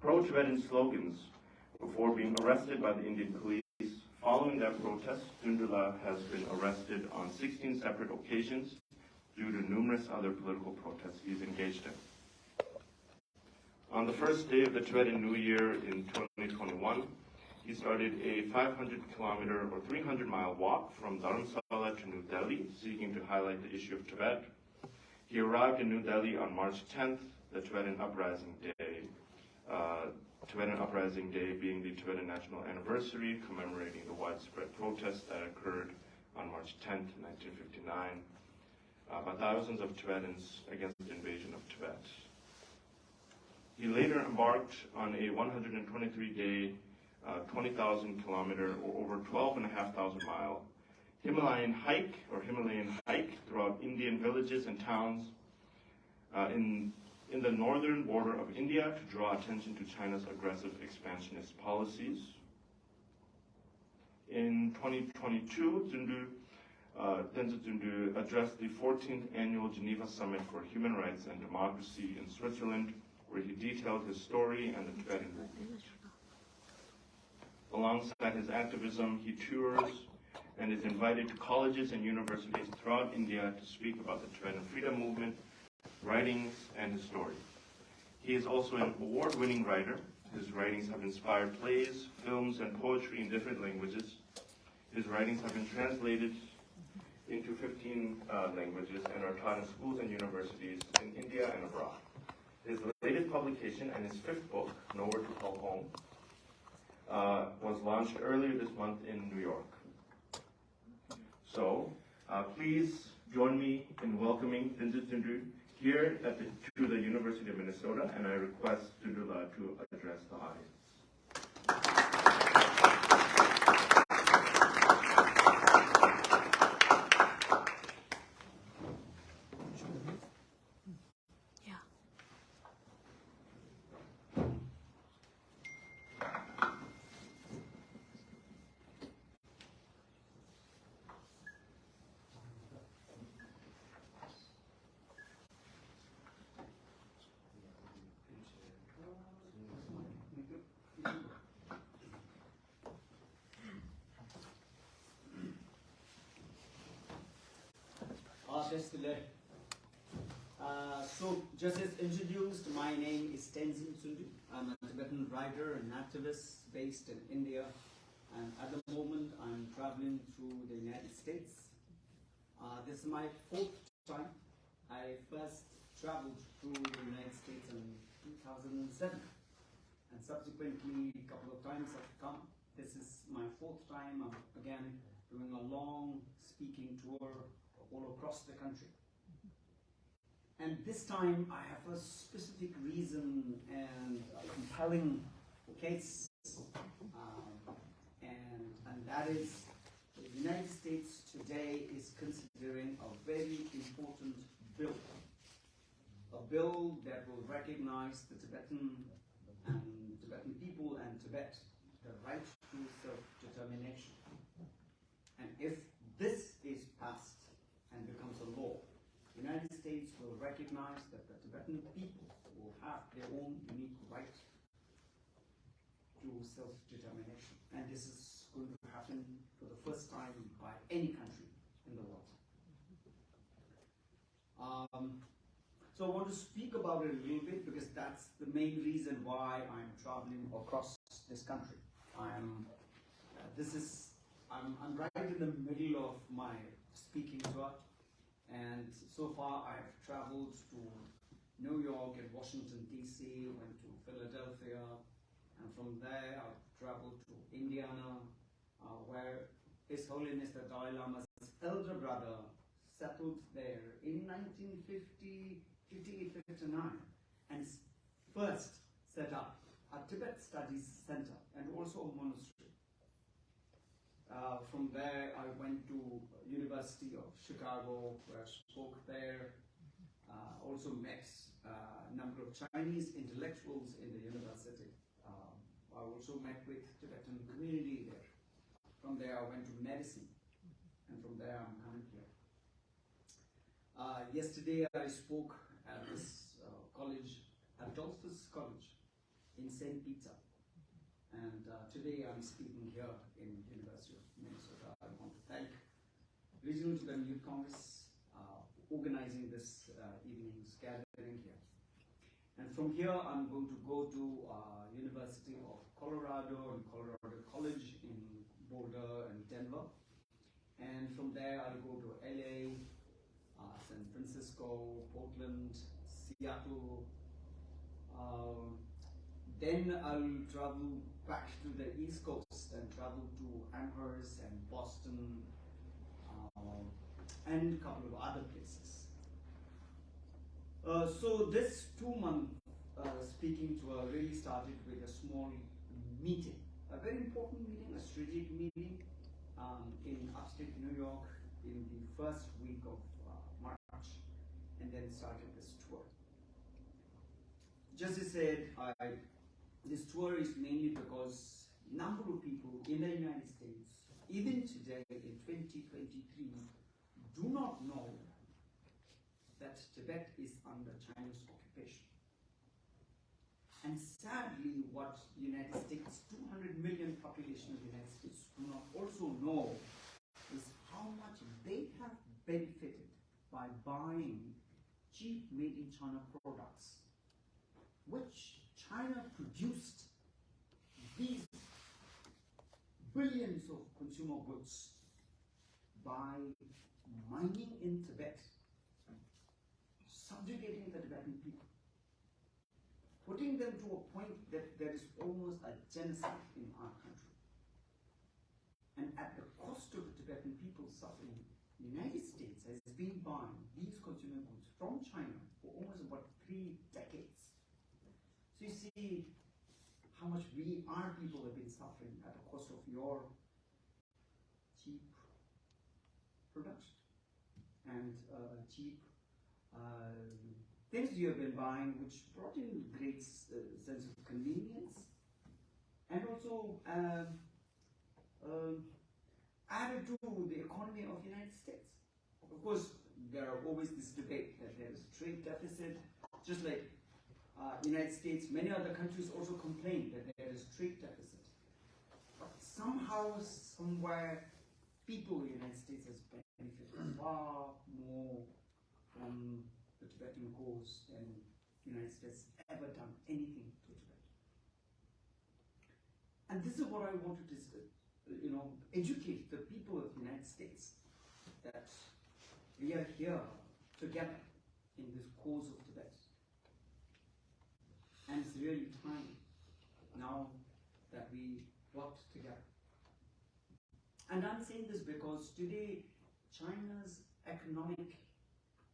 pro-Tibetan slogans before being arrested by the Indian police. Following that protest, Tsundue has been arrested on 16 separate occasions due to numerous other political protests he's engaged in. On the first day of the Tibetan New Year in 2021, he started a 500-kilometer or 300-mile walk from Dharamsala to New Delhi, seeking to highlight the issue of Tibet. He arrived in New Delhi on March 10th, the Tibetan Uprising Day. Tibetan Uprising Day being the Tibetan National Anniversary, commemorating the widespread protests that occurred on March 10th, 1959, by thousands of Tibetans against the invasion of Tibet. He later embarked on a 123-day, 20,000-kilometer, or over 12,500 mile Himalayan hike throughout Indian villages and towns in the northern border of India to draw attention to China's aggressive expansionist policies. In 2022, Tenzin Tsundue addressed the 14th Annual Geneva Summit for Human Rights and Democracy in Switzerland, where he detailed his story and the Tibetan movement. Alongside his activism, he tours and is invited to colleges and universities throughout India to speak about the Tibetan freedom movement, writings, and his story. He is also an award-winning writer. His writings have inspired plays, films, and poetry in different languages. His writings have been translated into 15 languages and are taught in schools and universities in India and abroad. His latest publication and his fifth book, Nowhere to Call Home, was launched earlier this month in New York. So, please join me in welcoming Tenzin Tsundue here to the University of Minnesota, and I request Tsundue to address the audience. So, just as introduced, my name is Tenzin Tsundue. I'm a Tibetan writer and activist based in India, and at the moment I'm traveling through the United States. This is my fourth time. I first traveled through the United States in 2007, and subsequently a couple of times I've come. This is my fourth time. I'm again doing a long speaking tour all across the country. And this time I have a specific reason and a compelling case, and that is the United States today is considering a very important bill. A bill that will recognize the Tibetan people and Tibet, the right to self-determination. And if this is passed and becomes a law, the United States will recognize that the Tibetan people will have their own unique right to self-determination. And this is going to happen for the first time by any country in the world. So I want to speak about it a little bit because that's the main reason why I'm traveling across this country. I'm right in the middle of my speaking tour. And so far I've traveled to New York and Washington, D.C., went to Philadelphia, and from there I've traveled to Indiana, where His Holiness the Dalai Lama's elder brother settled there in 1958-59 and first set up a Tibet Studies Center and also a monastery. From there, I went to University of Chicago, where I spoke there. Also met a number of Chinese intellectuals in the university. I also met with Tibetan community there. From there, I went to medicine, and from there, I'm coming here. Yesterday, I spoke at this college, Adolphus College in St. Peter. And today I'm speaking here in University of Minnesota. I want to thank Regional Tibetan Youth Congress organizing this evening's gathering here. And from here, I'm going to go to University of Colorado and Colorado College in Boulder and Denver. And from there, I'll go to LA, San Francisco, Portland, Seattle. Then I'll travel back to the East Coast and travel to Amherst and Boston and a couple of other places. So this 2-month speaking tour really started with a small meeting, a very important meeting, a strategic meeting in upstate New York in the first week of March, and then started this tour. Just as I said, this tour is mainly because a number of people in the United States, even today in 2023, do not know that Tibet is under Chinese occupation. And sadly, what United States, 200 million population of the United States do not also know is how much they have benefited by buying cheap made in China products, which China produced these billions of consumer goods by mining in Tibet, subjugating the Tibetan people, putting them to a point that there is almost a genocide in our country. And at the cost of the Tibetan people suffering, the United States has been buying these consumer goods from China for almost about 3 decades. So you see how much our people have been suffering at the cost of your cheap production and cheap things you have been buying, which brought in great sense of convenience and also added to the economy of the United States. Of course, there are always this debate that there is a trade deficit, just like United States, many other countries also complain that there is trade deficit. But somehow, somewhere, people in the United States has benefited far more from the Tibetan cause than the United States ever done anything to Tibet. And this is what I wanted to educate the people of the United States, that we are here together in this cause of Tibet. And it's really time now that we work together. And I'm saying this because today China's economic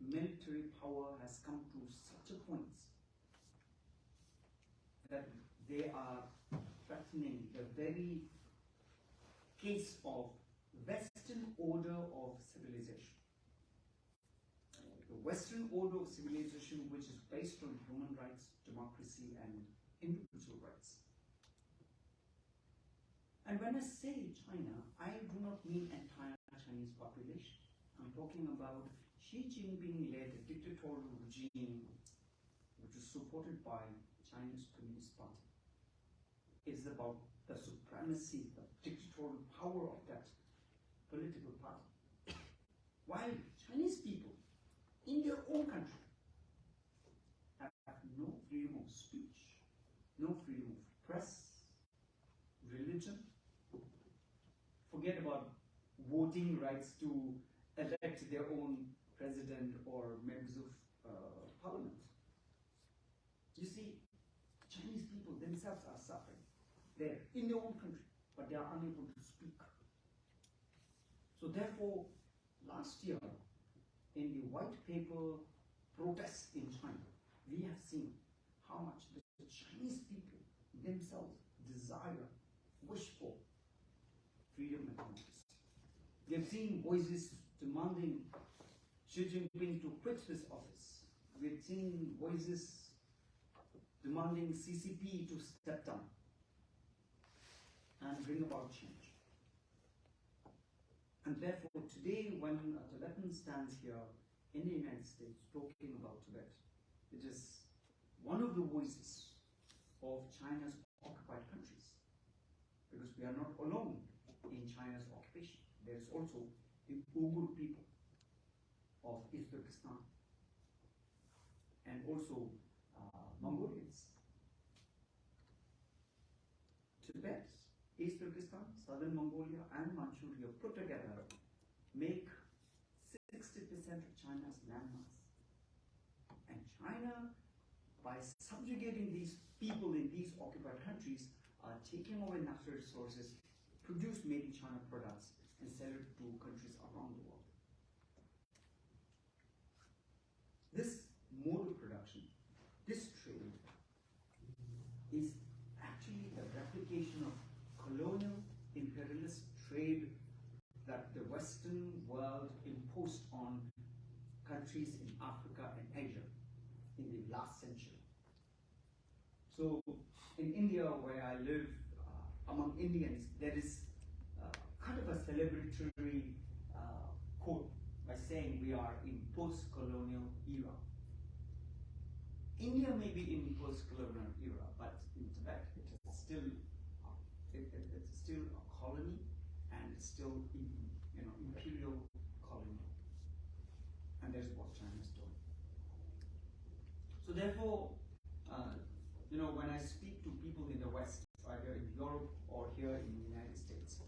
military power has come to such a point that they are threatening the very case of Western order of civilization. The Western order of civilization, which is based on human rights, democracy, and individual rights. And when I say China, I do not mean entire Chinese population. I'm talking about Xi Jinping-led dictatorial regime, which is supported by Chinese Communist Party. It's about the supremacy, the dictatorial power of that political party. While Chinese people in their own country have no freedom of speech, no freedom of press, religion. Forget about voting rights to elect their own president or members of parliament. You see, Chinese people themselves are suffering there in their own country, but they are unable to speak. So therefore, last year, in the white paper protests in China, we have seen how much the Chinese people themselves desire, wish for freedom and democracy. We have seen voices demanding Xi Jinping to quit his office. We have seen voices demanding CCP to step down and bring about change. And therefore, today, when a Tibetan stands here in the United States talking about Tibet, it is one of the voices of China's occupied countries. Because we are not alone in China's occupation. There is also the Uyghur people of East Turkestan and also Mongolians. Tibet, East Turkestan, Southern Mongolia and Manchuria put together make 60% of China's landmass. And China, by subjugating these people in these occupied countries, are taking away natural resources, produce made in China products, and sell it to countries around the world. This mode of production, this trade, is actually the replication of colonial imperialist trade that the Western world imposed on countries in Africa and Asia in the last century. So in India, where I live, among Indians, there is kind of a celebratory quote by saying we are in post-colonial era. India may be in post-colonial era, but in Tibet it is still it's still a colony and still imperial colony, and that's what China is doing. So therefore, when I speak to people in the West, either in Europe or here in the United States,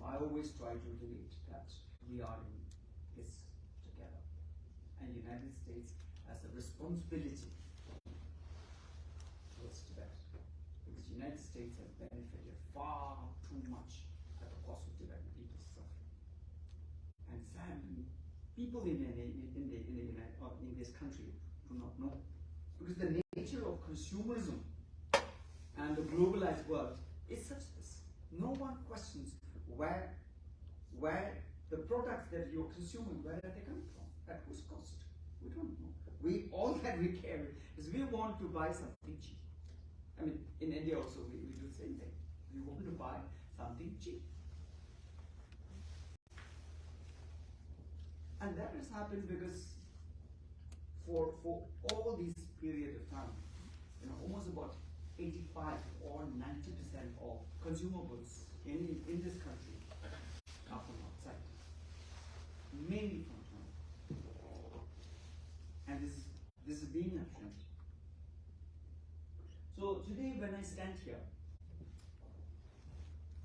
I always try to relate that we are in this together, and the United States has a responsibility towards Tibet, because the United States has benefited far too much at the cost of Tibetan people's suffering. And sadly, people in this country do not know, because the nature of consumerism and the globalized world is such this. No one questions where the products that you're consuming, where are they coming from, at whose cost. We don't know. All that we care is we want to buy something cheap. I mean, in India also we do the same thing. We want to buy something cheap. And that has happened because for all this period of time, almost about 85 or 90% of consumables in this country come from outside, mainly from China. And this is being a trend. So today when I stand here,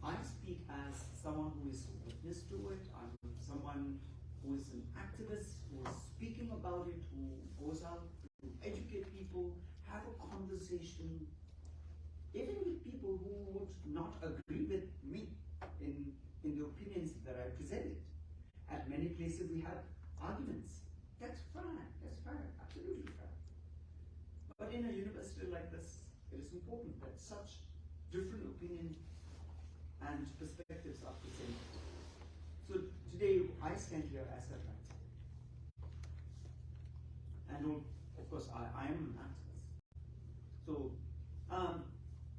I speak as someone who is witness to it. I'm someone who is an activist, who is speaking about it, who goes out to educate people, have a conversation, even with people who would not agree with me in the opinions that I presented. At many places we have arguments. That's fine, absolutely fine. But in a university like this, it is important that such different opinions and perspectives are presented. So today I stand here as a writer. And of course I am an activist. So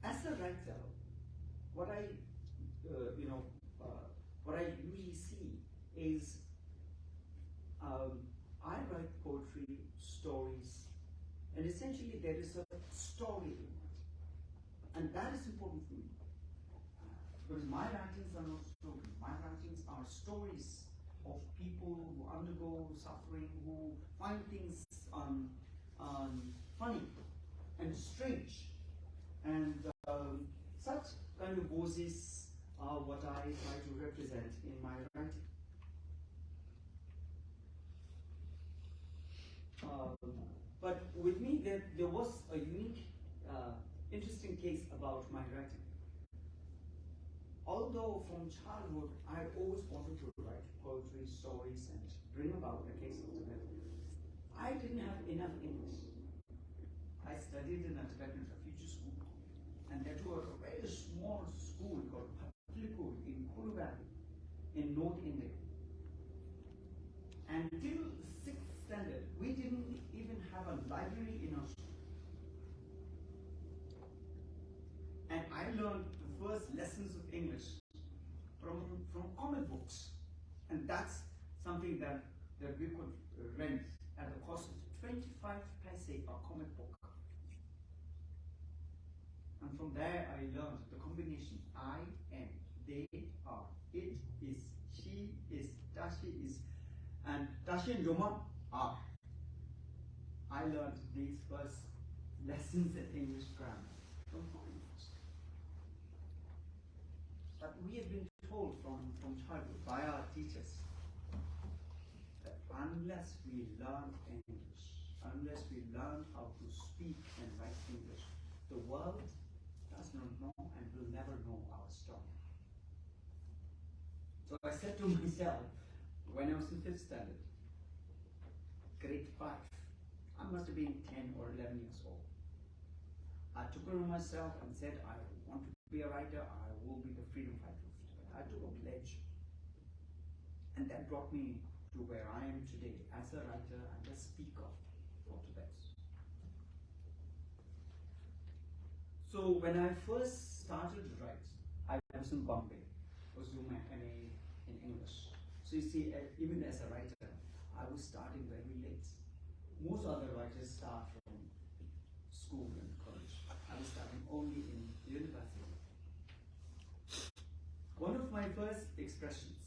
as a writer, what I usually see is I write poetry, stories, and essentially there is a story in it. And that is important for me. Because my writings are not stories. My writings are stories of people who undergo suffering, who find things funny and strange. And such kind of voices are what I try to represent in my writing. But with me, there was a unique, interesting case about my writing. Although from childhood, I always wanted to write poetry, stories, and bring about the case of Tibet, I didn't have enough English. I studied in a Tibetan refugee school, and that was a very small school called Patlikur in Kulu Valley in North India. And till 6th standard, we didn't even have a library in our school. And I learned the first lessons of English from comic books. And that's something that we could rent at the cost of 25 paise a comic book. And from there I learned the combination I am, they are, it is, she is, Dashi is, and Dashi and Yoma are. I learned these first lessons in English grammar from foreigners. But we have been told from childhood by our teachers that unless we learn English, unless we learn how to speak and write English, the world does not know and will never know our story. So I said to myself, when I was in 5th standard, grade 5, I must have been 10 or 11 years old. I took it on myself and said, I want to be a writer, I will be the freedom fighter. I took a pledge. And that brought me to where I am today as a writer and a speaker for Tibet. So when I first started to write, I was in Bombay. I was doing my MA in English. So you see, even as a writer, I was starting very late. Most other writers start from school and college. I was starting only in university. One of my first expressions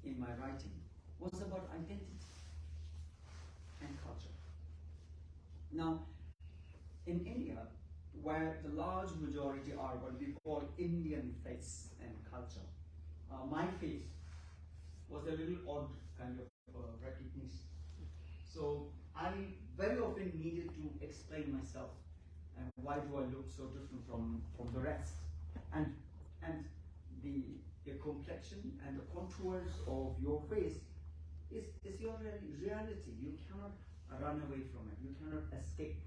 in my writing was about identity and culture. Now, in India, where the large majority are what we call Indian face and culture, my face was a little odd kind of recognition. So I very often needed to explain myself and why do I look so different from the rest. And the complexion and the contours of your face is your reality. You cannot run away from it. You cannot escape.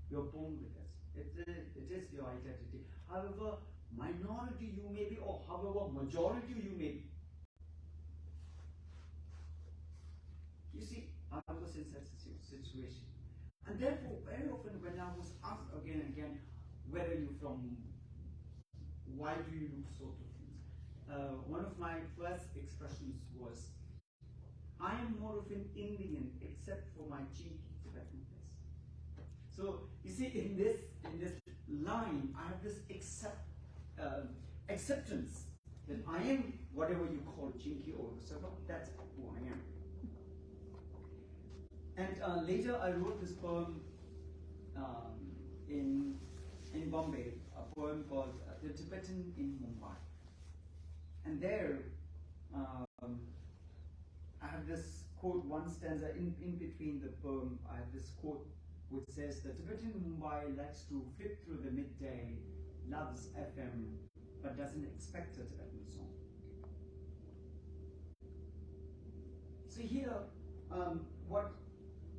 You're born with it. It is your identity. However minority you may be, or however majority you may be. You see, I was in such a situation. And therefore, very often when I was asked again and again, where are you from? Why do you look so different? One of my first expressions was, I am more of an Indian except for my cheeky Tibetan face. So you see, in this line, I have this acceptance that I am whatever you call cheeky or whatever. That's who I am. And later, I wrote this poem in Bombay, a poem called "The Tibetan in Mumbai." And there, I have this quote, one stanza in between the poem. I have this quote which says, "The Tibetan in Mumbai likes to flip through the midday, loves FM, but doesn't expect a Tibetan song." So here, what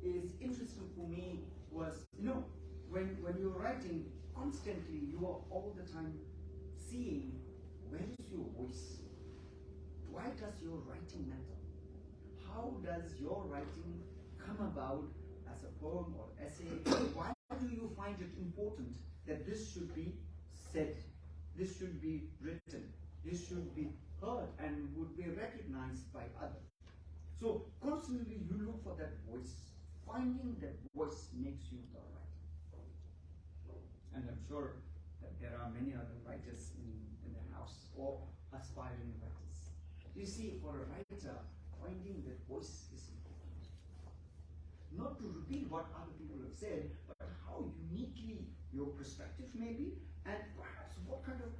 is interesting for me was, when you're writing, constantly you are all the time seeing where is your voice? Why does your writing matter? How does your writing come about as a poem or essay? Why do you find it important that this should be said, this should be written, this should be heard and would be recognized by others? So constantly you look for that voice. Finding that voice makes you the writer. And I'm sure that there are many other writers in the house or aspiring writers. You see, for a writer, finding that voice is important. Not to repeat what other people have said, but how uniquely your perspective may be, and perhaps what kind of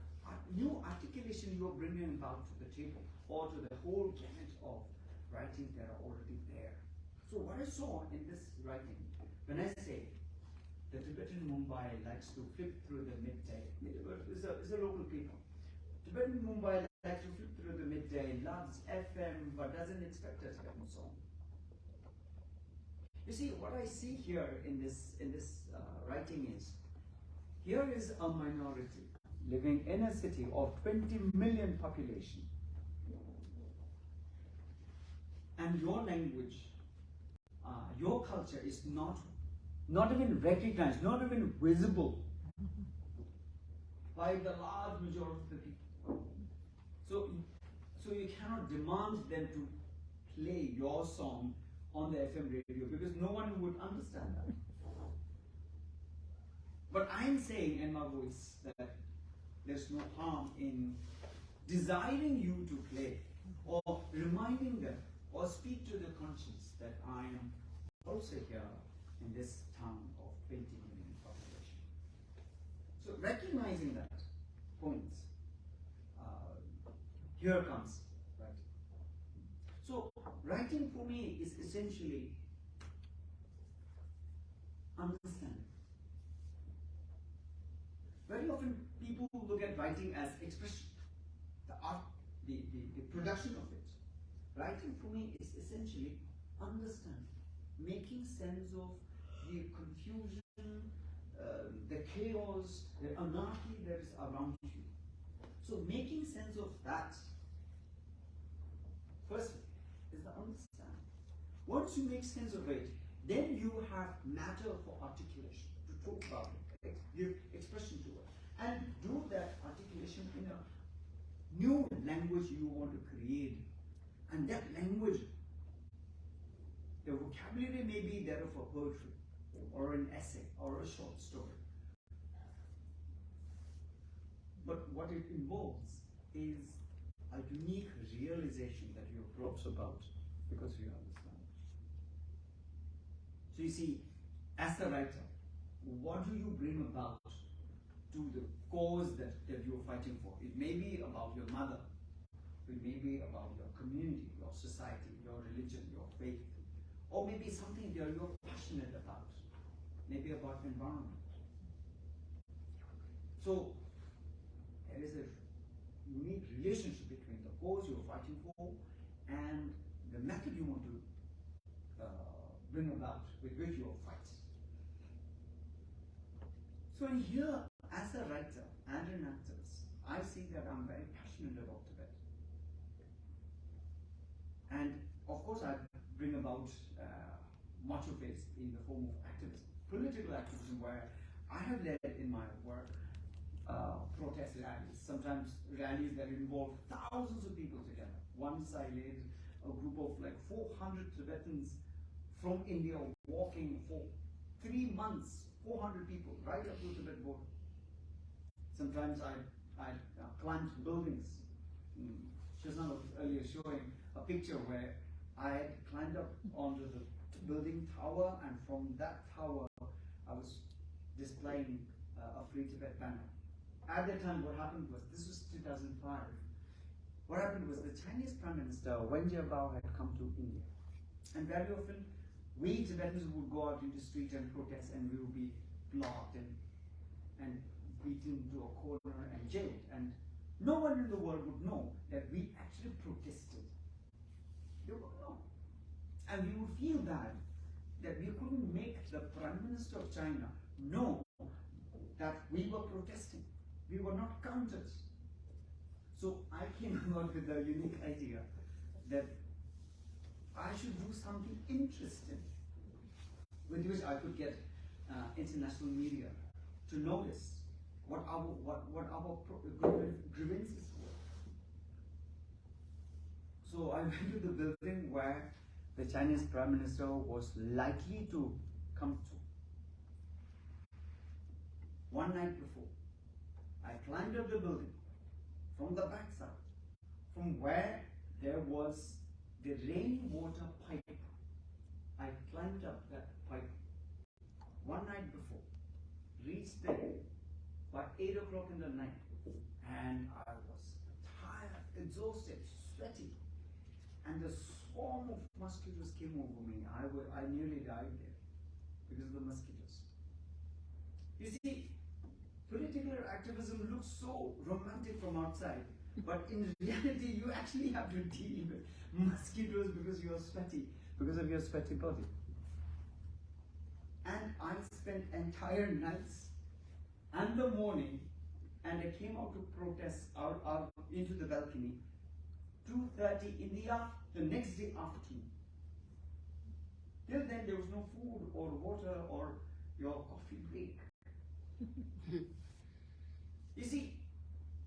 new articulation you are bringing about to the table, or to the whole gamut of writing that are already there. So what I saw in this writing, when I say the Tibetan Mumbai likes to flip through the midday, it's a local people. Tibetan Mumbai likes to flip through the midday, loves FM, but doesn't expect a Tibetan song. You see, what I see here in this writing is, here is a minority living in a city of 20 million population, and your language, your culture is not even recognized, not even visible by the large majority of the people. So you cannot demand them to play your song on the FM radio because no one would understand that. But I am saying in my voice that there's no harm in desiring you to play, or reminding them, or speak to their conscience that I am also here in this town of 20 million population. So recognizing that points, here comes writing. So writing for me is essentially understanding. Very often people look at writing as expression, the art, the production of it. Writing for me is essentially understanding, making sense of the confusion, the chaos, the anarchy that is around you. So making sense of that, firstly, is the understanding. Once you make sense of it, then you have matter for articulation, to talk about it, give expression to it, and do that articulation in a new language you want to create. And that language, the vocabulary may be that of a poetry, or an essay, or a short story. But what it involves is a unique realization that you have brought about because you understand. So you see, as a writer, what do you bring about to the cause that you are fighting for? It may be about your mother, it may be about your community, your society, your religion, your faith, or maybe something that you're passionate about, maybe about environment. So there is a unique relationship between the cause you're fighting for and the method you want to bring about with which you are fighting. So in here, as a writer and an activist, I see that I'm very passionate about Tibet. And of course I bring about much of it in the form of activism, political activism, where I have led in my work protest rallies, sometimes rallies that involve thousands of people together. Once I led a group of like 400 Tibetans from India walking for 3 months, 400 people, right up to the Tibet border. Sometimes I climbed buildings. Shazan was earlier showing a picture where I had climbed up onto the building tower, and from that tower I was displaying a Free Tibet banner. At that time, what happened was, this was 2005, what happened was the Chinese Prime Minister Wen Jiabao had come to India. And very often, we Tibetans would go out into the street and protest, and we would be blocked and beaten to a corner and jailed. And no one in the world would know that we actually protested. They would know. And we would feel bad that we couldn't make the Prime Minister of China know that we were protesting. We were not counted. So I came about with a unique idea that I should do something interesting with which I could get international media to notice what our grievances were. So I went to the building where the Chinese Prime Minister was likely to come to. One night before, I climbed up the building from the backside, from where there was the rainwater pipe. I climbed up that pipe one night before, reached there by 8 o'clock in the night, and I was tired, exhausted, sweaty, and the swarm of mosquitoes came over me. I nearly died there because of the mosquitoes. You see, political activism looks so romantic from outside, but in reality, you actually have to deal with mosquitoes because you're sweaty, because of your sweaty body. And I spent entire nights and the morning, and I came out to protest out into the balcony 2:30 in the next day afternoon. Till then, there was no food or water or your coffee break. You see,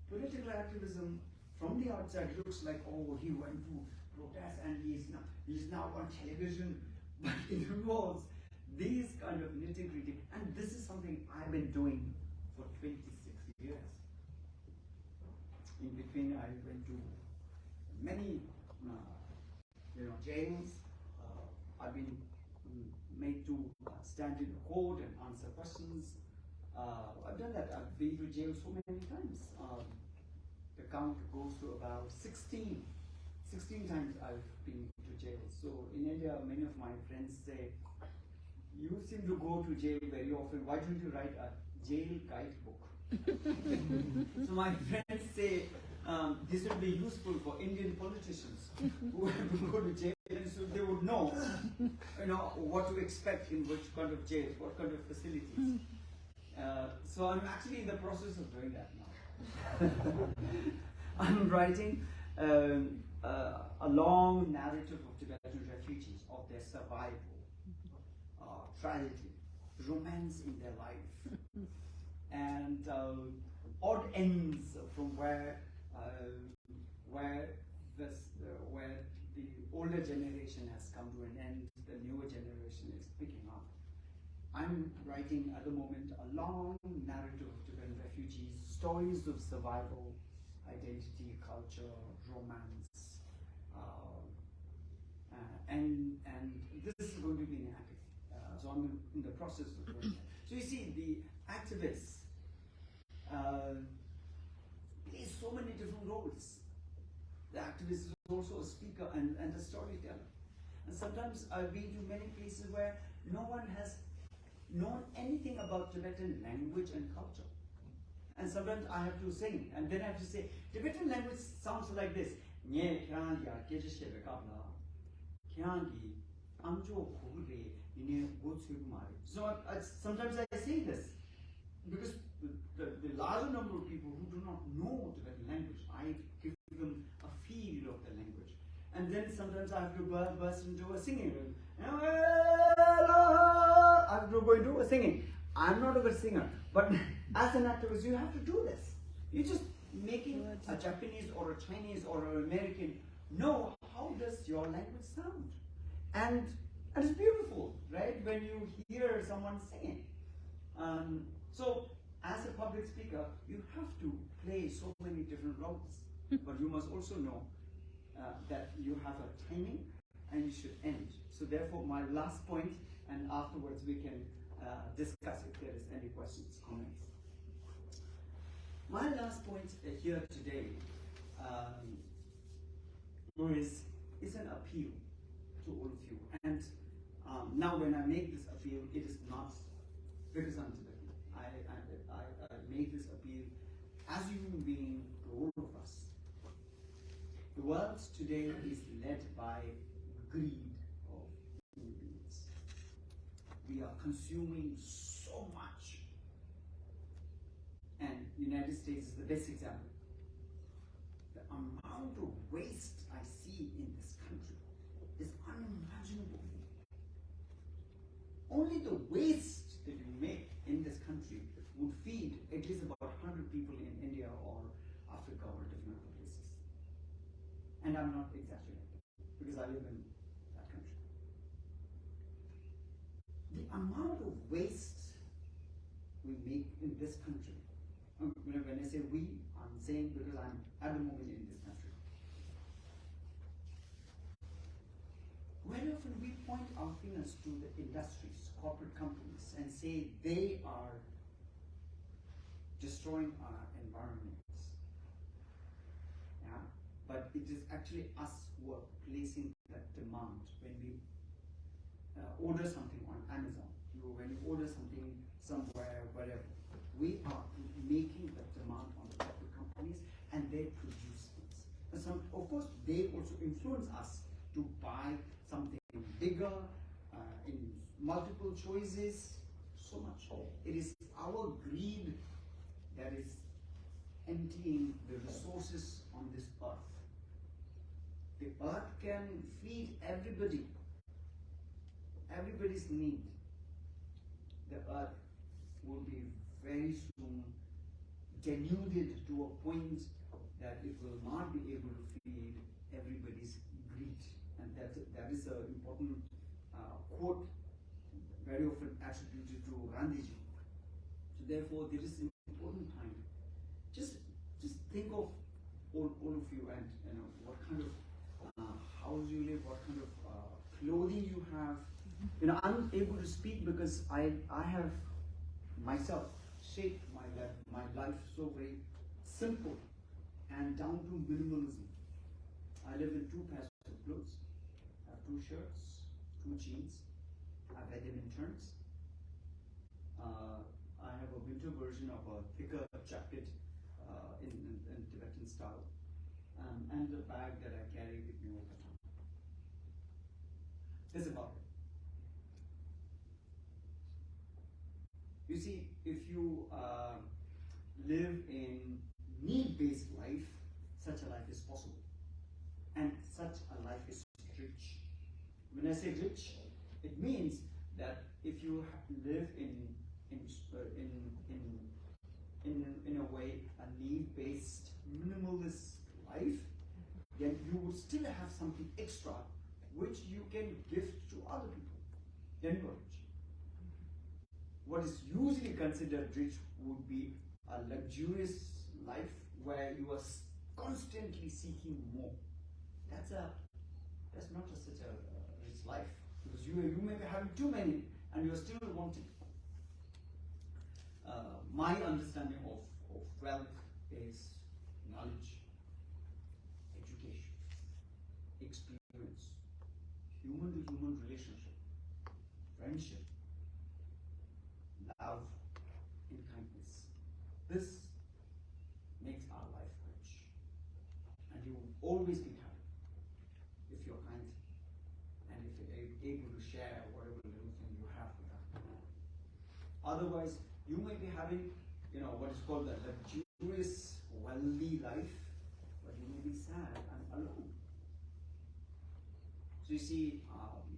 political activism from the outside looks like, oh, he went to protest and he's now on television, but it involves these kind of nitty-gritty, and this is something I've been doing for 26 years. In between, I went to many, jails. I've been made to stand in court and answer questions. I've done that. I've been to jail so many times. The count goes to about 16. 16 times I've been to jail. So in India, many of my friends say, you seem to go to jail very often. Why don't you write a jail guidebook? So my friends say, this will be useful for Indian politicians who have to go to jail, so they would know, what to expect in which kind of jails, what kind of facilities. So I'm actually in the process of doing that now. I'm writing a long narrative of Tibetan refugees, of their survival, tragedy, romance in their life, and odd ends from where the older generation has come to an end, the newer generation is picking up. I'm writing at the moment a long narrative of Tibetan refugees, stories of survival, identity, culture, romance, and this is going to be an epic. So I'm in the process of doing that. So you see, the activists play so many different roles. The activist is also a speaker and a storyteller. And sometimes I've been to many places where no one has known anything about Tibetan language and culture. And sometimes I have to sing, and then I have to say, Tibetan language sounds like this. So sometimes I say this, because the larger number of people who do not know Tibetan language, I give them a feel of the language. And then sometimes I have to burst into a singing. I have to go into a singing. I'm not a good singer, but as an activist, you have to do this. You're just making a Japanese or a Chinese or an American know how does your language sound. And it's beautiful, right, when you hear someone singing. So as a public speaker, you have to play so many different roles, but you must also know that you have a timing and you should end. So therefore, my last point, and afterwards we can discuss if there is any questions, comments. My last point here today is an appeal to all of you. And now when I make this appeal, it is not because I'm Tibetan. I make this appeal as human being to all of us. The world today is led by greed of human beings. We are consuming so much. And the United States is the best example. The amount of waste I see in this country is unimaginable. Only the waste that we make in this country would feed at least about 100 people in India or Africa or different other places. And I'm not exaggerating, because I live in that country. The amount of waste we make in this country, when I say we, I'm saying because I'm at the moment in this country. Very often we point our fingers to the industries, corporate companies, and say they are destroying our environments. Yeah? But it is actually us who are placing that demand. When we order something on Amazon, when you order something somewhere, wherever, we are making that demand on the corporate companies, and they produce things. And some, of course, they also influence us to buy something bigger, in multiple choices, so much. It is our greed that is emptying the resources on this earth. The earth can feed everybody, everybody's need. The earth will be very soon denuded to a point that it will not be able to feed everybody's greed. And that is an important quote very often attributed to Gandhiji. So therefore, there is an important time. Just think of all of you, and what kind of house you live, what kind of clothing you have. I'm able to speak because I have myself shaped my life so very simple and down to minimalism. I live in 2 pairs of clothes. I have 2 shirts, 2 jeans. I wear them in turns. I have a winter version of a thicker jacket in Tibetan style, and the bag that I carry with me all the time. That's about it. You see, if you live in need-based life, such a life is possible, and such a life is rich. When I say rich, it means that if you live in a way a need-based minimalist life, then you would still have something extra which you can give to other people. Then you are rich. What is usually considered rich would be a luxurious life where you are constantly seeking more. That's not such a rich life, because you may be having too many and you are still wanting. My understanding of wealth is knowledge, education, experience, human-to-human relationship, friendship, love, and kindness. This makes our life rich, and you will always be happy if you're kind and if you're able to share whatever little thing you have with other people. Otherwise, you may be having, what is called the luxurious, wealthy life, but you may be sad and alone. So you see,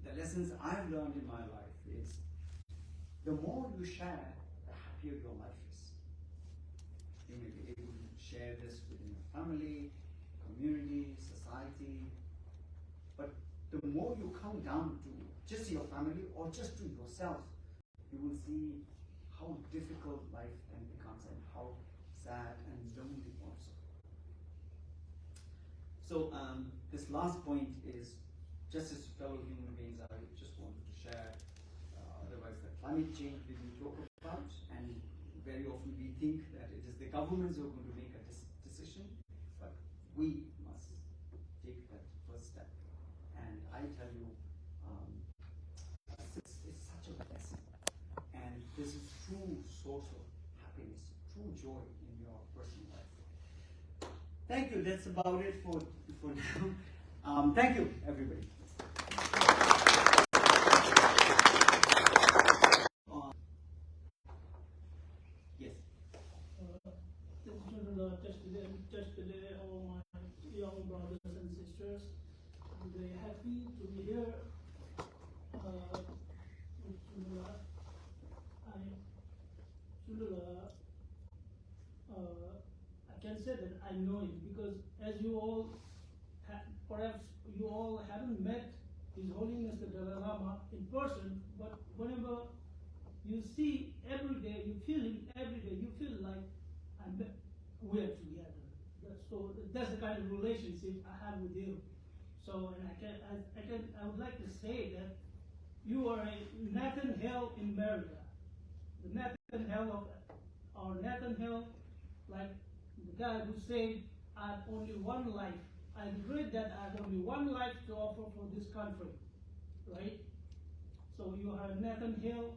the lessons I've learned in my life is the more you share, the happier your life is. You may be able to share this within your family, community, society, but the more you come down to just your family or just to yourself, you will see how difficult life then becomes and how sad and lonely also. So this last point is, just as fellow human beings, I just wanted to share. Otherwise, the climate change we will talk about, and very often we think that it is the governments who are going to make a decision, but we must take that first step. And I tell you, it's such a blessing, and this is true source of happiness, true joy in your personal life. Thank you. That's about it for now. Thank you, everybody. Yes. Just today, all my young brothers and sisters, I'm very happy to be here with Tsundue. I can say that I know him because, as you all, perhaps you all haven't met His Holiness the Dalai Lama in person, but whenever you see every day, you feel him every day, you feel like we're together. So that's the kind of relationship I have with you. So, and I would like to say that you are a Nathan Hale in America. The Nathan Hale Nathan Hale, like the guy who said, I have only one life. I regret that I have only one life to offer for this country, right? So you are Nathan Hale,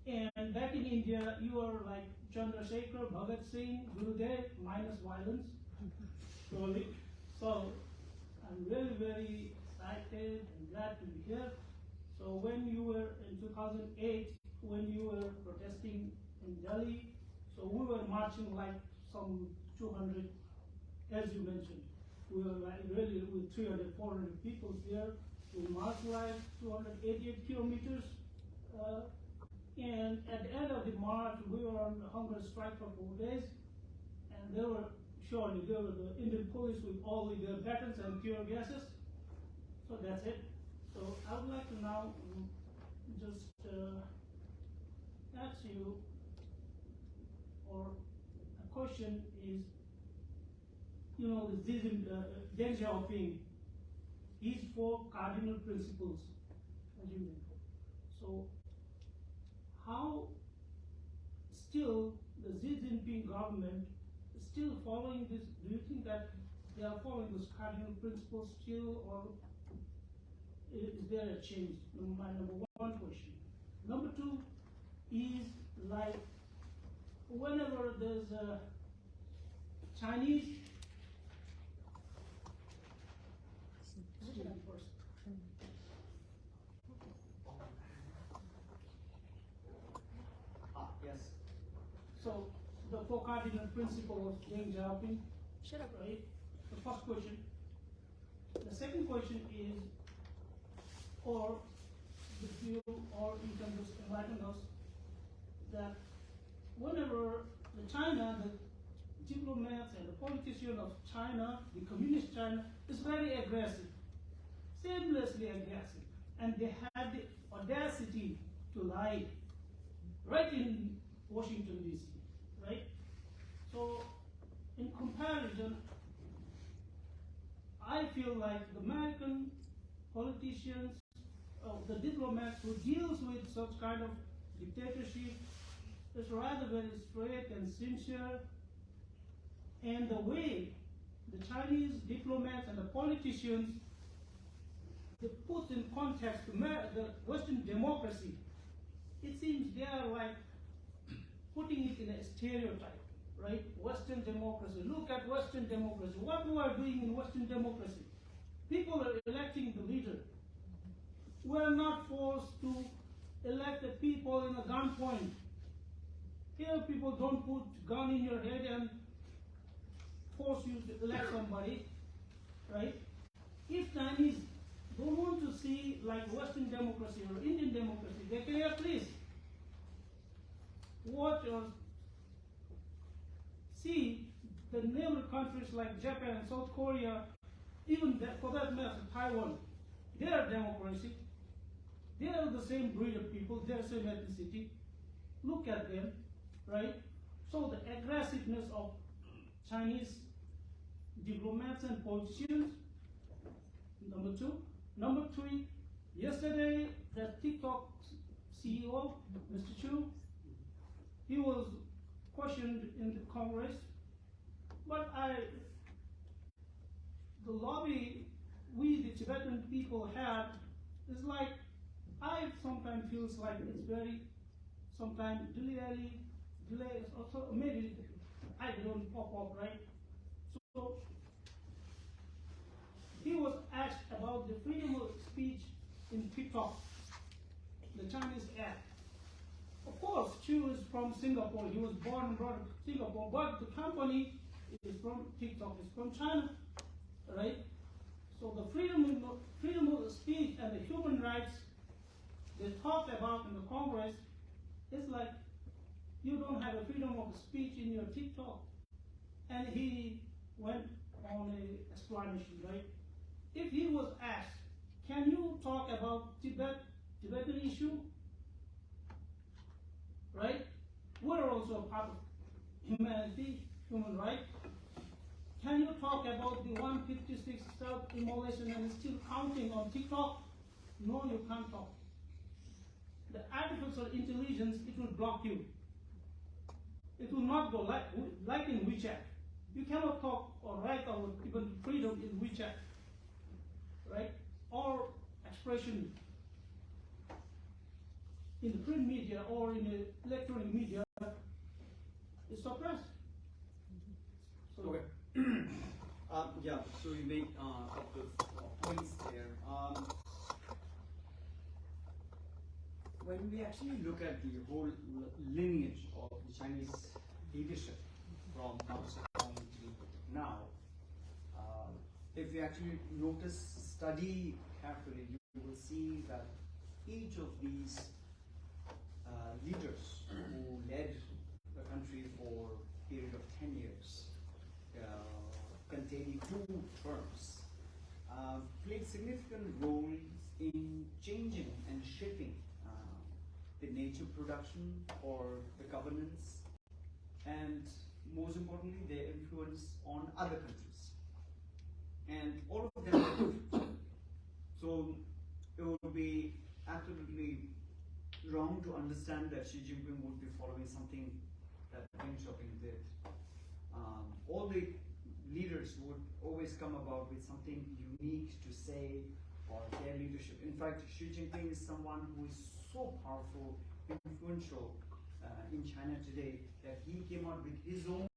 and back in India, you are like Chandrasekhar, Bhagat Singh, Gurudev, minus violence, slowly. So I'm really very excited and glad to be here. So when you were in 2008, when you were protesting in Delhi, so we were marching like some 200, as you mentioned. We were like really with 300, 400 people here. We marched like 288 kilometers. And at the end of the march, we were on a hunger strike for 4 days. And there were the Indian police with all of their batons and tear gases. So that's it. So I would like to now just ask you, or a question is, you know, Deng Xiaoping, he's four cardinal principles, as you know. So, how still the Xi Jinping government is still following this? Do you think that they are following those cardinal principles still, or is there a change? My number one question. Number two is, like, whenever there's a Chinese Yes. So the four cardinal principles of Deng Xiaoping, Shut up. right? The first question. The second question is, or if you can just enlighten us, that whenever the China, the diplomats and the politicians of China, the communist China, is very aggressive, shamelessly aggressive, and they had the audacity to lie right in Washington DC, right? So, in comparison, I feel like the American politicians, the diplomats who deals with such kind of dictatorship is rather very straight and sincere, and the way the Chinese diplomats and the politicians, they put in context the Western democracy, it seems they are like putting it in a stereotype, right? Western democracy. Look at Western democracy. What we are doing in Western democracy? People are electing the leader. We are not forced to elect the people in a gunpoint. Here, people don't put gun in your head and force you to elect somebody, right? If Chinese don't want to see like Western democracy or Indian democracy, they can at least watch or see the neighbor countries like Japan, South Korea, even for that matter, Taiwan. They are democracy. They are the same breed of people. They are the same ethnicity. Look at them, right? So the aggressiveness of Chinese diplomats and politicians, number two. Number three, yesterday the TikTok CEO, Mr. Chu, he was questioned in the Congress, but the lobby we the Tibetan people have is like, I sometimes feels like it's very, sometimes delay, also maybe I don't pop up, right? So he was asked about the freedom of speech in TikTok, the Chinese app. Of course, Chu is from Singapore. He was born and brought up in Singapore, but the company is from TikTok, is from China, right? So the freedom of speech and the human rights they talked about in the Congress is like, you don't have a freedom of speech in your TikTok. And he went on an explanation, right? If he was asked, can you talk about Tibetan issue? Right? We're also a part of humanity, human rights. Can you talk about the 156 self-immolation and still counting on TikTok? No, you can't talk. The artificial intelligence, it will block you. It will not go like in WeChat. You cannot talk or write or even freedom in WeChat, right? Or expression in the print media or in the electronic media is suppressed. So, Okay. Yeah, so you make a couple of points there. When we actually look at the whole lineage of the Chinese leadership from Mao Zedong to now, if you actually study carefully, you will see that each of these leaders who led the country for a period of 10 years, containing 2 terms, played significant roles in changing and shaping the nature production or the governance, and most importantly, their influence on other countries. And all of them are different. So it would be absolutely wrong to understand that Xi Jinping would be following something that Deng Xiaoping did. All the leaders would always come about with something unique to say or their leadership. In fact, Xi Jinping is someone who is so powerful, influential in China today that he came out with his own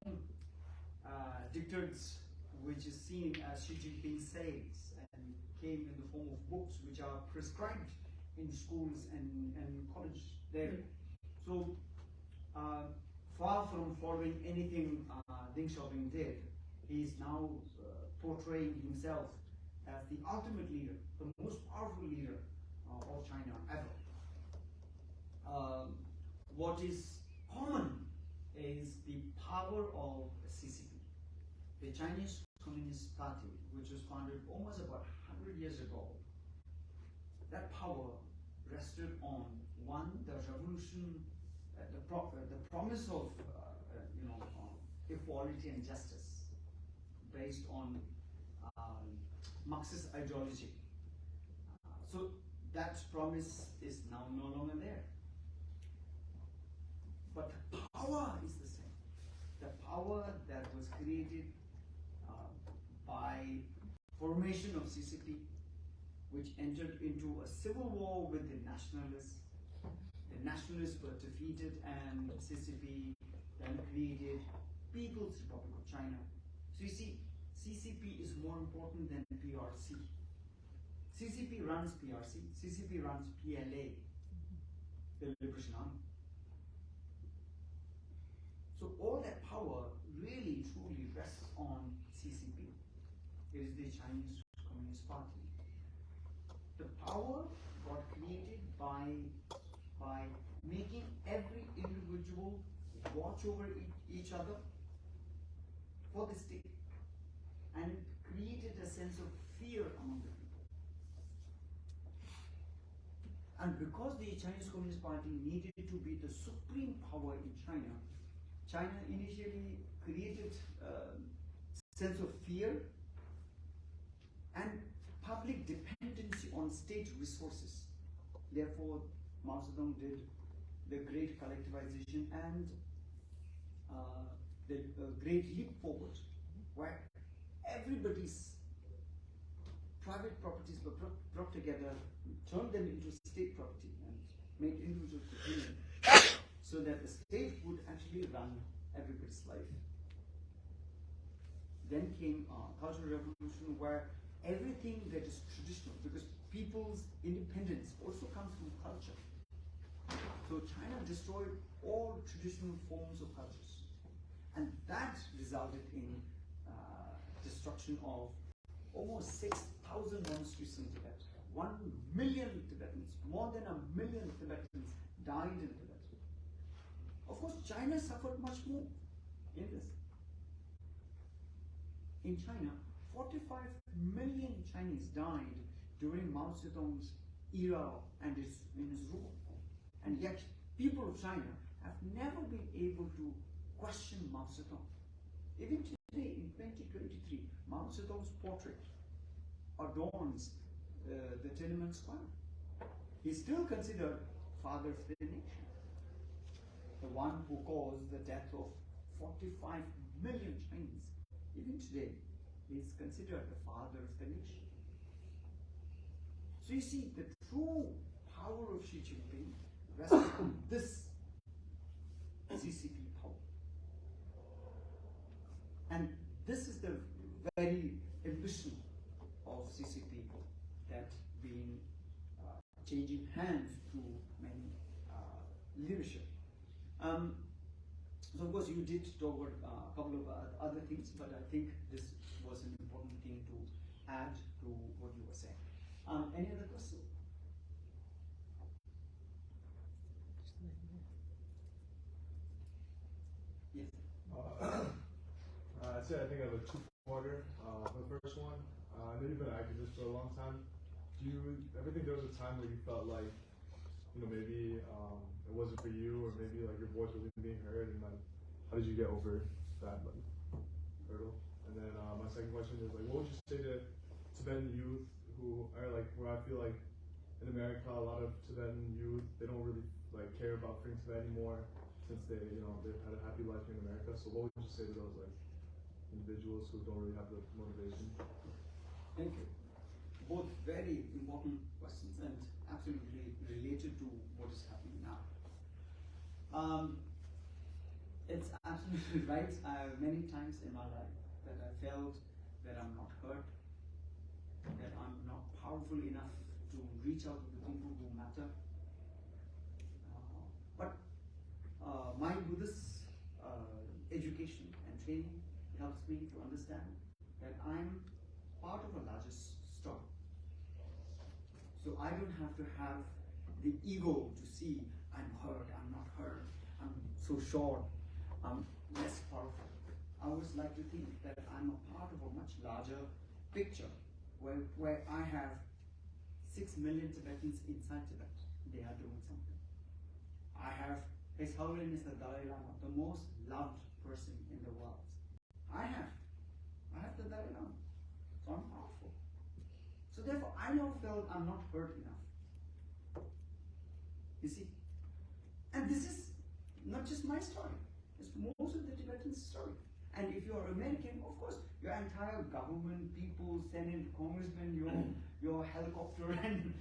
dictates, which is seen as Xi Jinping says, and came in the form of books which are prescribed in schools and college there. So far from following anything Deng Xiaoping did, he is now portraying himself as the ultimate leader, the most powerful leader of China ever. What is common is the power of CCP, the Chinese Communist Party, which was founded almost about 100 years ago. That power rested on one, the revolution, the promise of equality and justice, based on Marxist ideology. So that promise is now no longer there. But the power is the same. The power that was created by formation of CCP, which entered into a civil war with the nationalists. The nationalists were defeated, and CCP then created People's Republic of China. So you see, CCP is more important than PRC. CCP runs PRC, CCP runs PLA, the Liberation Army. So all that power really truly rests on CCP. It is the Chinese Communist Party. The power got created by making every individual watch over each other for the state, and created a sense of fear among the people. And because the Chinese Communist Party needed to be the supreme power in China, China initially created a sense of fear and public dependency on state resources. Therefore, Mao Zedong did the great collectivization and the great leap forward, where everybody's private properties were brought together, turned them into state property, and made individuals dependent, so that the state would actually run everybody's life. Then came Cultural Revolution, where everything that is traditional, because people's independence also comes from culture. So China destroyed all traditional forms of cultures, and that resulted in destruction of almost 6,000 monasteries in Tibet. 1 million Tibetans, more than 1 million Tibetans died in Tibet. Of course, China suffered much more in this. In China, 45 million Chinese died during Mao Zedong's era and in his rule. And yet, people of China have never been able to question Mao Zedong. Even today, in 2023, Mao Zedong's portrait adorns the Tiananmen Square. He's still considered father of the nation. The one who caused the death of 45 million Chinese. Even today, he is considered the father of the nation. So you see, the true power of Xi Jinping rests on this CCP power. And this is the very ambition of CCP that been changing hands through many leadership. So of course you did talk about a couple of other things, but I think this was an important thing to add to what you were saying. Any other questions? Yes. I'd say I think I have a two-parter. For the first one, I know you've been an activist for a long time. Do you ever think there was a time where you felt like, maybe it wasn't for you, or maybe like your voice wasn't being heard, and like how did you get over that like hurdle? And then my second question is like, what would you say to Tibetan youth who are like, where I feel like in America a lot of Tibetan youth, they don't really like care about freeing Tibet anymore since they've had a happy life here in America. So what would you say to those like individuals who don't really have the motivation? Thank you. Both very important questions and absolutely related to what is happening now. It's absolutely right. Many times in my life that I felt that I'm not heard, that I'm not powerful enough to reach out to the people who matter. But my Buddhist education and training helps me to understand that I'm part of a larger story. So I don't have to have the ego to see I'm heard, I'm not heard, I'm so short, I'm less powerful. I always like to think that I'm a part of a much larger picture where I have 6 million Tibetans inside Tibet. They are doing something. I have His Holiness the Dalai Lama, the most loved person in the world. I have the Dalai Lama. So I'm powerful. So therefore, I never felt I'm not heard enough. You see? And this is not just my story. It's most of the Tibetan story. And if you're American, of course, your entire government, people, Senate, congressmen, your helicopter, and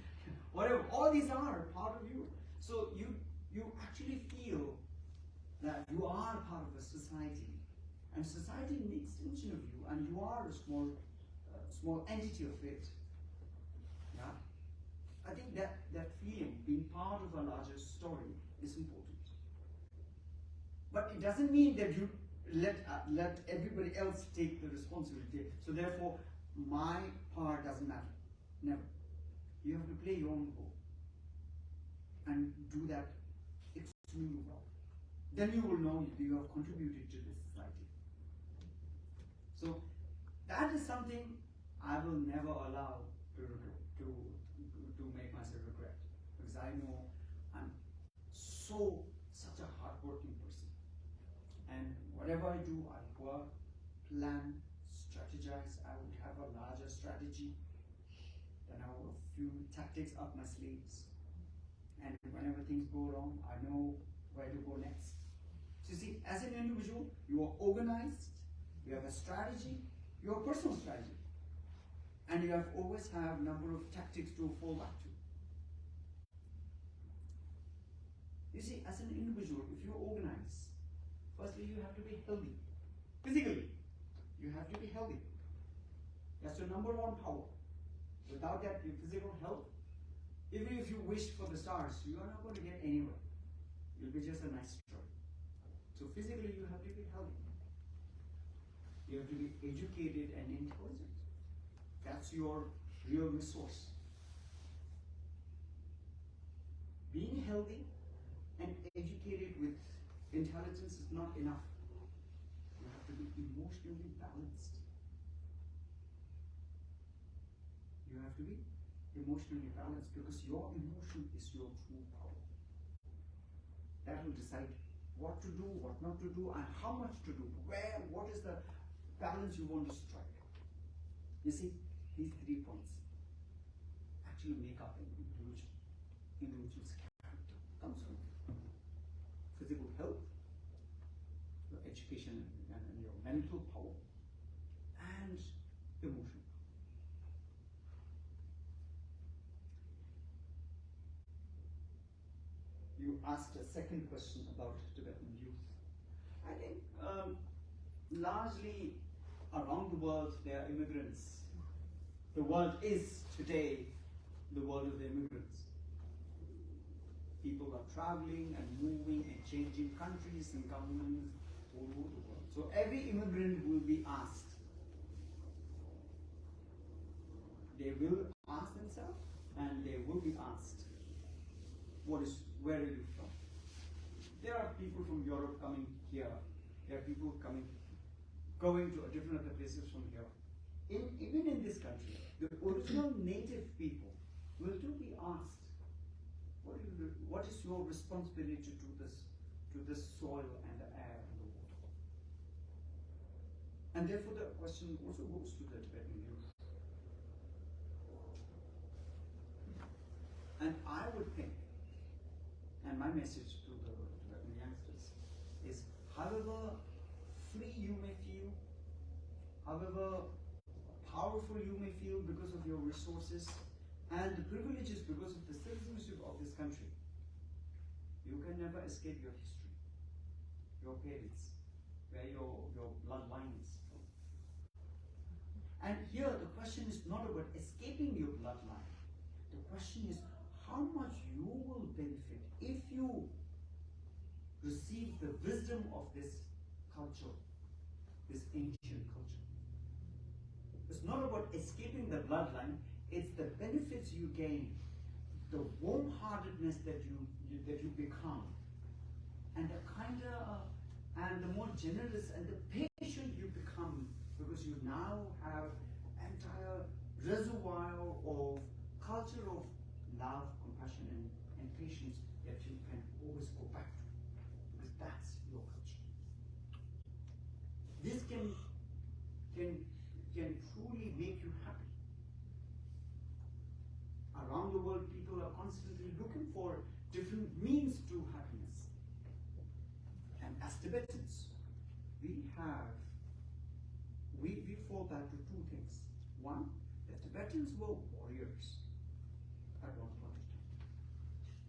whatever, all these are part of you. So you actually feel that you are part of a society, and society is an extension of you, and you are a small entity of it. Yeah, I think that feeling, being part of a larger story, is important. But it doesn't mean that you let everybody else take the responsibility. So therefore, my part doesn't matter. Never. You have to play your own role and do that extremely well. Then you will know you have contributed to this society. So that is something I will never allow to make myself regret, because I know I'm such a hardworking person. And whatever I do, I work, plan, strategize. I would have a larger strategy. Then I have a few tactics up my sleeves. And whenever things go wrong, I know where to go next. So you see, as an individual, you are organized, you have a strategy, you have a personal strategy. And you always have a number of tactics to fall back to. You see, as an individual, if you organize, firstly, you have to be healthy. Physically, you have to be healthy. That's your number one power. Without that, your physical health, even if you wish for the stars, you are not going to get anywhere. You'll be just a nice story. So physically, you have to be healthy. You have to be educated and intelligent. That's your real resource. Being healthy and educated with intelligence is not enough. You have to be emotionally balanced. You have to be emotionally balanced, because your emotion is your true power. That will decide what to do, what not to do, and how much to do. What is the balance you want to strike? You see, these 3 points actually make up an individual's character. Comes from physical health, your education and your mental power, and emotion. You asked a second question about Tibetan youth. I think largely around the world there are immigrants. The world is today the world of the immigrants. People are traveling and moving and changing countries and governments all over the world. So every immigrant will be asked. They will ask themselves, and they will be asked, where are you from? There are people from Europe coming here. There are people going to different other places from here. Even in this country, the original native people will too be asked, What is your responsibility to this soil and the air and the water? And therefore the question also goes to the Tibetan youth. And I would think, and my message to the Tibetan youngsters is, however free you may feel, however powerful you may feel because of your resources and the privileges because of the citizenship of this country, you can never escape your history, your parents, where your bloodline is from. And here the question is not about escaping your bloodline. The question is how much you will benefit if you receive the wisdom of this culture, this ancient culture. It's not about escaping the bloodline, it's the benefits you gain, the warm-heartedness that you become, and the kinder and the more generous and the patient you become, because you now have entire reservoir of culture of love, compassion, and patience that you can always go back to, because that's your culture. This can truly make you happy. Around the world, people are constantly looking for different means to happiness. And as Tibetans, we fall back to two things. One, the Tibetans were warriors at one point of time.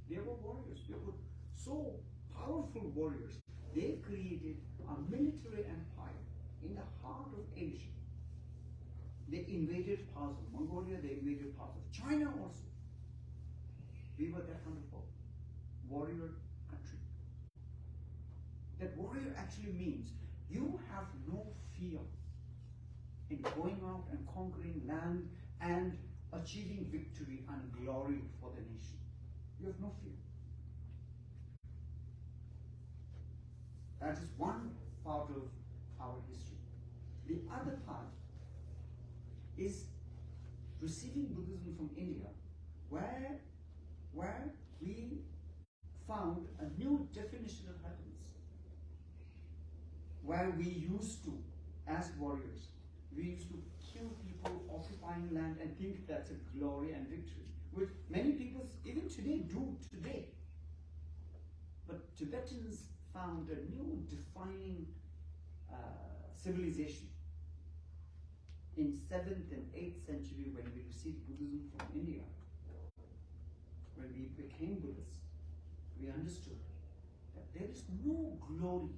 They were warriors. They were so powerful warriors. They created a military empire in the heart of Asia. They invaded parts of Mongolia, they invaded parts of China also. We were that kind of a warrior country. That warrior actually means you have no fear in going out and conquering land and achieving victory and glory for the nation. You have no fear. That is one part of our history. The other part is receiving Buddhism from India, where we found a new definition of happiness. Where we used to, as warriors, we used to kill people occupying land and think that's a glory and victory, which many people even today do today. But Tibetans found a new defining civilization in 7th and 8th century when we received Buddhism from India. When we became Buddhists, we understood that there is no glory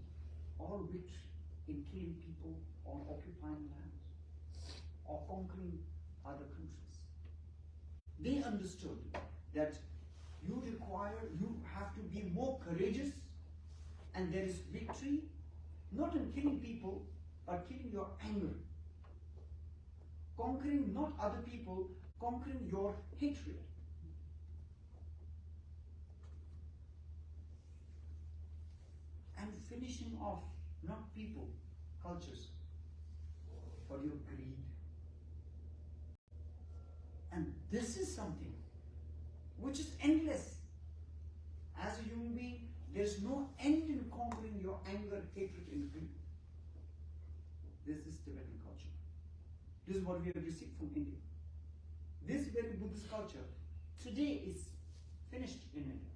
or victory in killing people or occupying lands or conquering other countries. They understood that you have to be more courageous, and there is victory not in killing people, but killing your anger. Conquering not other people, conquering your hatred. And finishing off not people, cultures, but your greed. And this is something which is endless. As a human being, there's no end in conquering your anger, hatred, and greed. This is Tibetan culture. This is what we have received from India. This very Buddhist culture today is finished in India.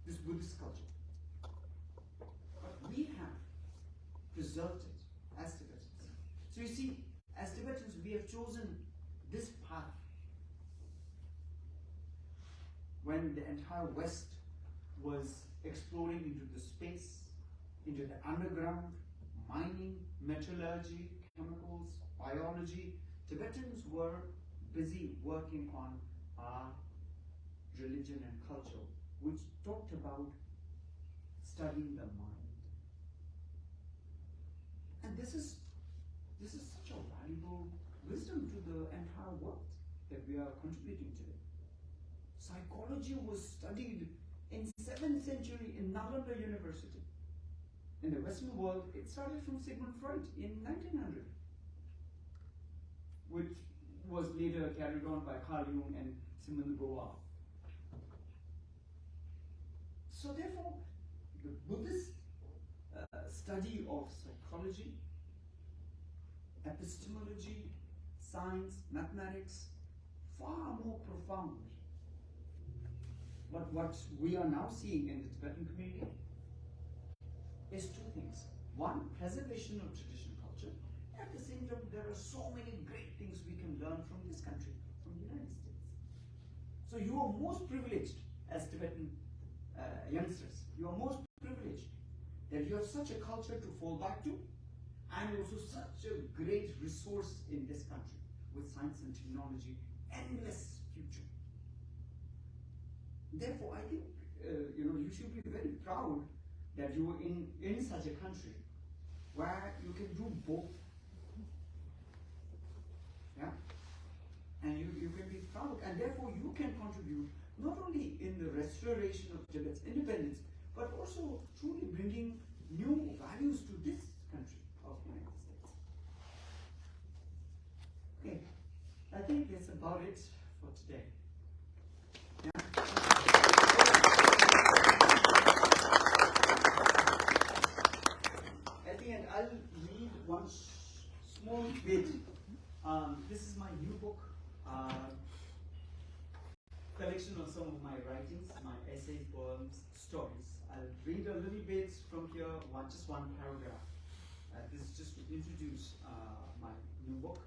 This Buddhist culture. But we have preserved it as Tibetans. So you see, as Tibetans, we have chosen this path. When the entire West was exploring into the space, into the underground, mining, metallurgy, chemicals, biology, Tibetans were busy working on art, religion, and culture, which talked about studying the mind. And this is such a valuable wisdom to the entire world that we are contributing today. Psychology was studied in 7th century in Nalanda University. In the Western world, it started from Sigmund Freud in 1900, which was later carried on by Carl Jung and Simone de Beauvoir. So therefore, the Buddhist study of psychology, epistemology, science, mathematics, far more profound. But what we are now seeing in the Tibetan community is two things. One, preservation of traditional culture. At the same time, there are so many great things we can learn from this country, from the United States. So you are most privileged as Tibetan youngsters. You are most privileged that you have such a culture to fall back to, and also such a great resource in this country with science and technology, endless future. Therefore, I think you should be very proud that you are in such a country where you can do both. Yeah? And you can be proud, and therefore you can contribute not only in the restoration of Tibet's independence, but also truly bringing new values to this country of the United States. Okay, I think that's about it for today. Yeah. At the end, I'll read one small bit. This is my new book, collection of some of my writings, my essays, poems, stories. I'll read a little bit from here, just one paragraph. This is just to introduce my new book.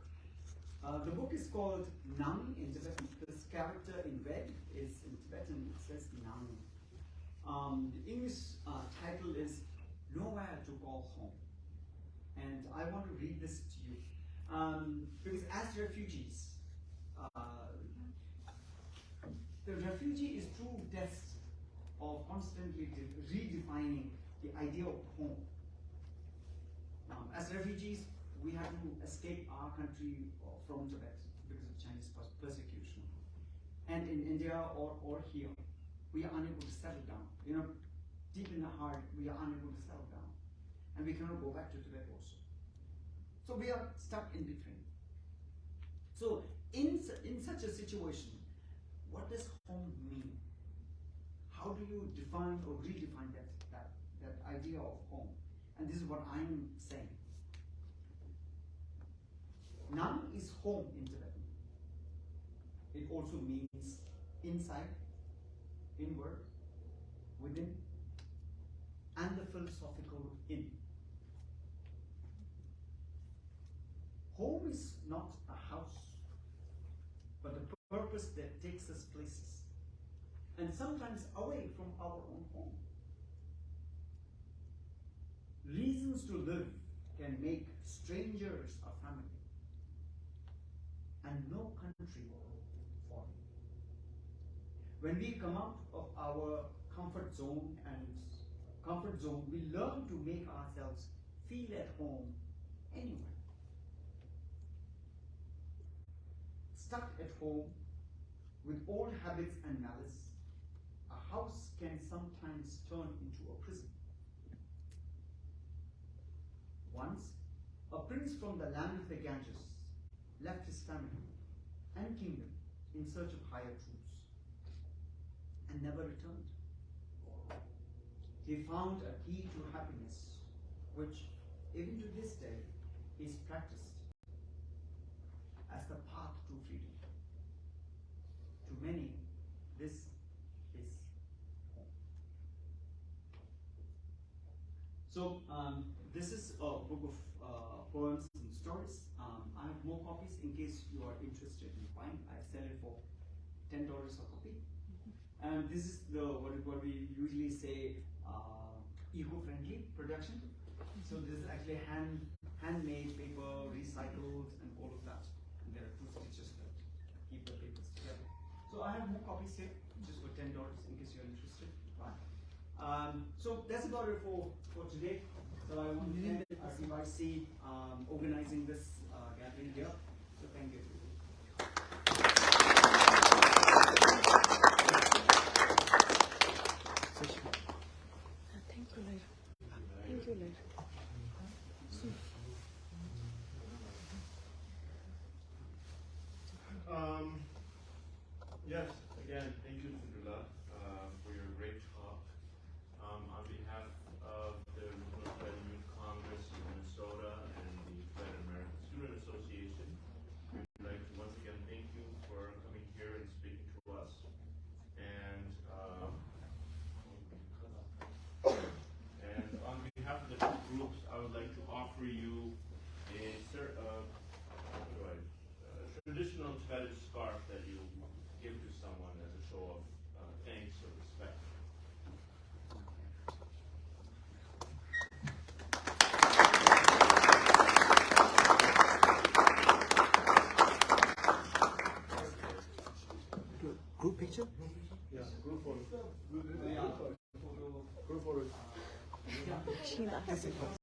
The book is called Nang in Tibetan. This character in red is in Tibetan, it says Nang. The English title is Nowhere to Call Home. And I want to read this to you. Because as refugees, the refugee is true test of constantly redefining the idea of home. As refugees, we had to escape our country from Tibet because of Chinese persecution. And in India or here, we are unable to settle down. Deep in the heart, we are unable to settle down. And we cannot go back to Tibet also. So we are stuck in between. So in such a situation, what does home mean? How do you define or redefine that idea of home? And this is what I'm saying. Nang is home in Tibetan. It also means inside, inward, within, and the philosophical in. Home is not a house, but a purpose that takes us places, and sometimes away from our own home. Reasons to live can make strangers a family, and no country foreign. When we come out of our comfort zone, we learn to make ourselves feel at home anywhere. Stuck at home with old habits and malice, a house can sometimes turn into a prison. Once, a prince from the land of the Ganges left his family and kingdom in search of higher truths and never returned. He found a key to happiness, which even to this day is practiced as the path to freedom. To many, this is home. So, this is a book of poems and stories. I have more copies in case you are interested in buying. I sell it for $10 a copy. And this is what we usually say eco-friendly production. So this is actually handmade paper, recycled, and all of that. And there are 2 stitches that keep the papers together. So I have more copies here, just for $10 in case you're interested. Right. So that's about it for today. So I want to thank RCYC organizing this gathering here. So thank you. Thank you, Lair. Thank you, Lair. Yes, again, thank you, Tsundue, for your great talk. offer you a traditional Tibetan scarf that you give to someone as a show of thanks or respect. Group picture? Yeah, group photo. Group photo. Sheila.